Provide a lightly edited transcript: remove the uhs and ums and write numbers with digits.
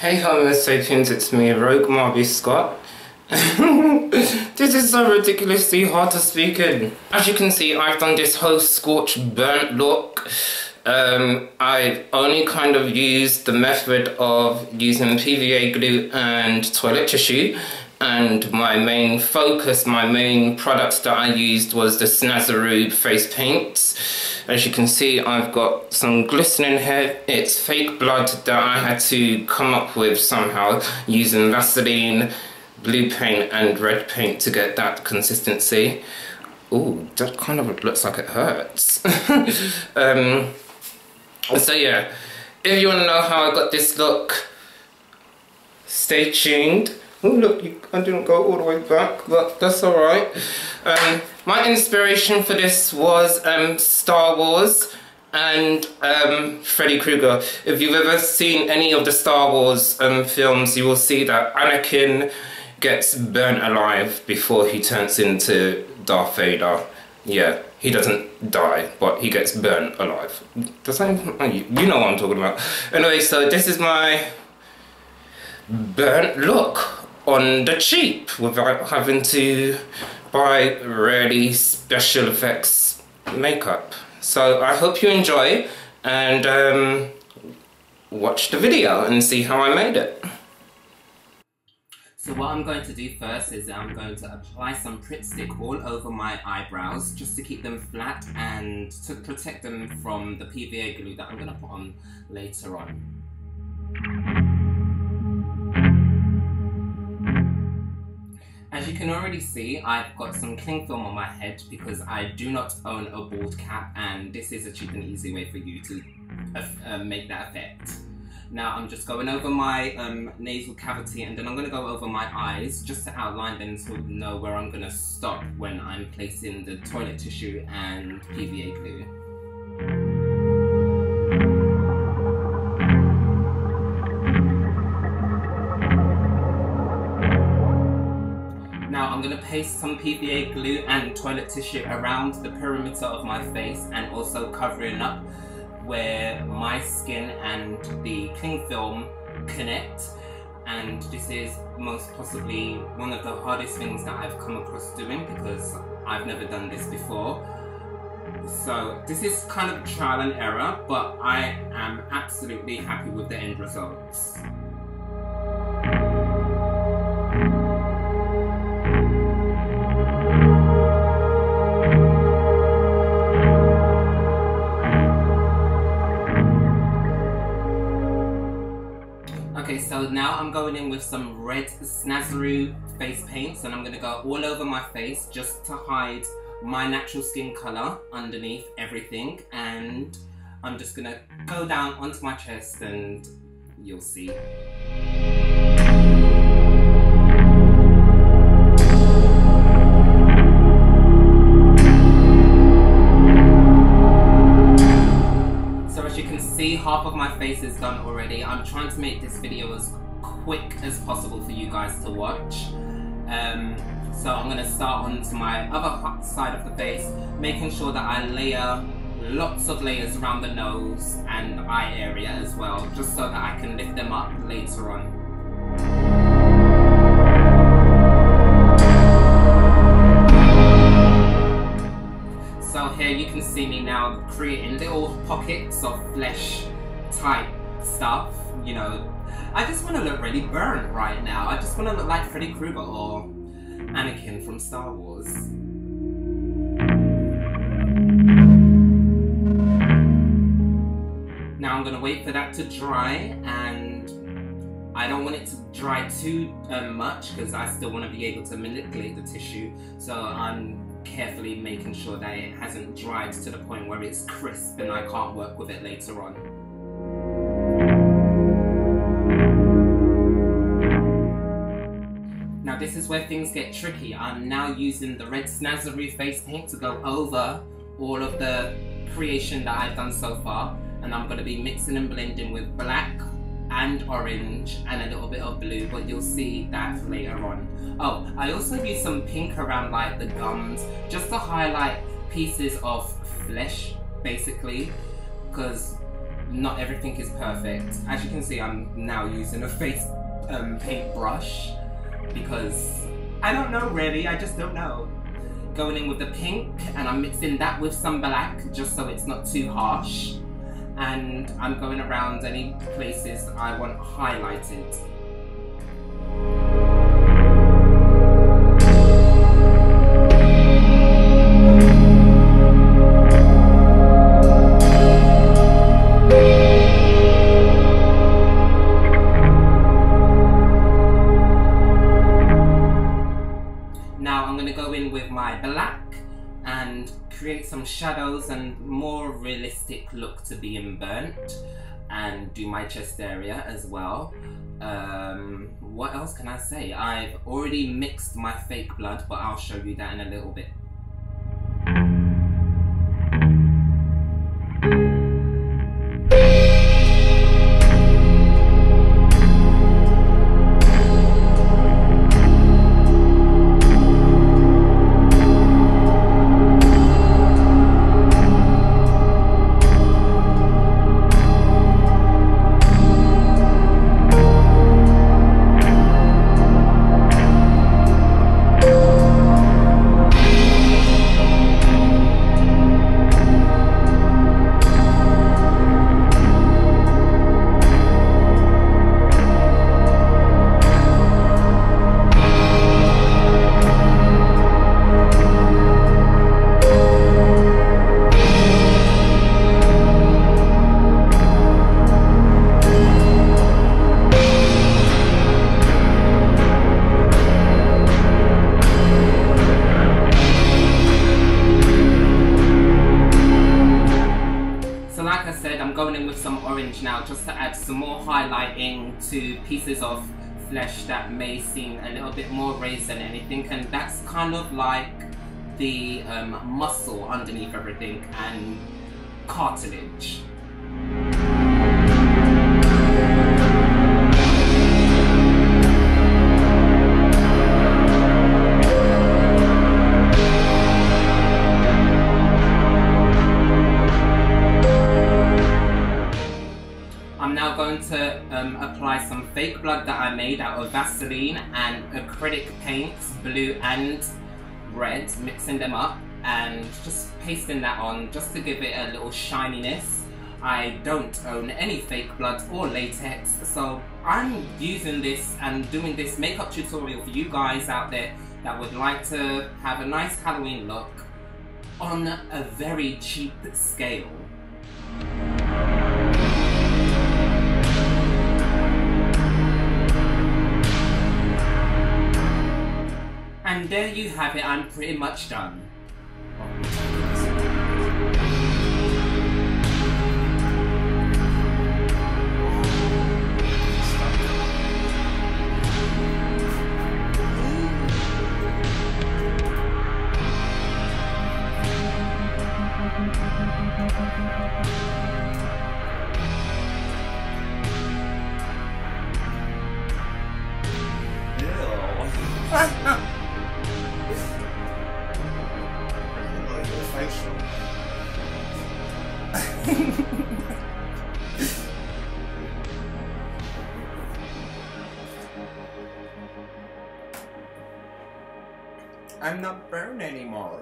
Hey Homo sapiens, it's me, Rogue Marby Scott. This is so ridiculously hard to speak in. As you can see, I've done this whole scorched burnt look. I only kind of used the method of using PVA glue and toilet tissue, and my main focus, my main product that I used was the Snazaroo face paints. As you can see, I've got some glistening here. It's fake blood that I had to come up with somehow using Vasline, blue paint and red paint to get that consistency. Ooh, that kind of looks like it hurts. So yeah, if you want to know how I got this look, stay tuned. Oh look, I didn't go all the way back, but that's alright. My inspiration for this was Star Wars and Freddy Krueger. If you've ever seen any of the Star Wars films, you will see that Anakin gets burnt alive before he turns into Darth Vader. Yeah, he doesn't die, but he gets burnt alive. The same, you know what I'm talking about. Anyway, so this is my burnt look on the cheap without having to buy really special effects makeup. So I hope you enjoy and watch the video and see how I made it. So what I'm going to do first is I'm going to apply some Pritt Stick all over my eyebrows just to keep them flat and to protect them from the PVA glue that I'm going to put on later on. As you can already see, I've got some cling film on my head because I do not own a bald cap, and this is a cheap and easy way for you to make that effect. Now I'm just going over my nasal cavity, and then I'm going to go over my eyes just to outline them so you know where I'm going to stop when I'm placing the toilet tissue and PVA glue. Now I'm going to paste some PVA glue and toilet tissue around the perimeter of my face and also covering up where my skin and the cling film connect, and this is most possibly one of the hardest things that I've come across doing because I've never done this before. So this is kind of trial and error, but I am absolutely happy with the end results. Okay, so now I'm going in with some red Snazaroo face paints, and I'm going to go all over my face just to hide my natural skin colour underneath everything, and I'm just going to go down onto my chest and you'll see. Half of my face is done already. I'm trying to make this video as quick as possible for you guys to watch. So I'm going to start onto my other side of the face, making sure that I layer lots of layers around the nose and eye area as well, just so that I can lift them up later on. So here you can see me now creating little pockets of flesh type stuff, you know. I just want to look really burnt right now. I just want to look like Freddy Krueger or Anakin from Star Wars. Now I'm going to wait for that to dry, and I don't want it to dry too much because I still want to be able to manipulate the tissue, so I'm carefully making sure that it hasn't dried to the point where it's crisp and I can't work with it later on. Now this is where things get tricky. I'm now using the red Snazaroo face paint to go over all of the creation that I've done so far, and I'm going to be mixing and blending with black and orange and a little bit of blue, but you'll see that later on. Oh, I also use some pink around like the gums just to highlight pieces of flesh basically, because not everything is perfect. As you can see, I'm now using a face paint brush because I don't know really, I just don't know. Going in with the pink and I'm mixing that with some black just so it's not too harsh. And I'm going around any places I want highlighted. Now I'm going to go in with my black and create some shadows and more realistic look to being burnt, and do my chest area as well. What else can I say? I've already mixed my fake blood, but I'll show you that in a little bit. Now just to add some more highlighting to pieces of flesh that may seem a little bit more raised than anything, and that's kind of like the muscle underneath everything and cartilage. I'm now going to apply some fake blood that I made out of Vasline and acrylic paints, blue and red, mixing them up and just pasting that on just to give it a little shininess. I don't own any fake blood or latex, so I'm using this and doing this makeup tutorial for you guys out there that would like to have a nice Halloween look on a very cheap scale. And there you have it, I'm pretty much done. I'm not burned anymore.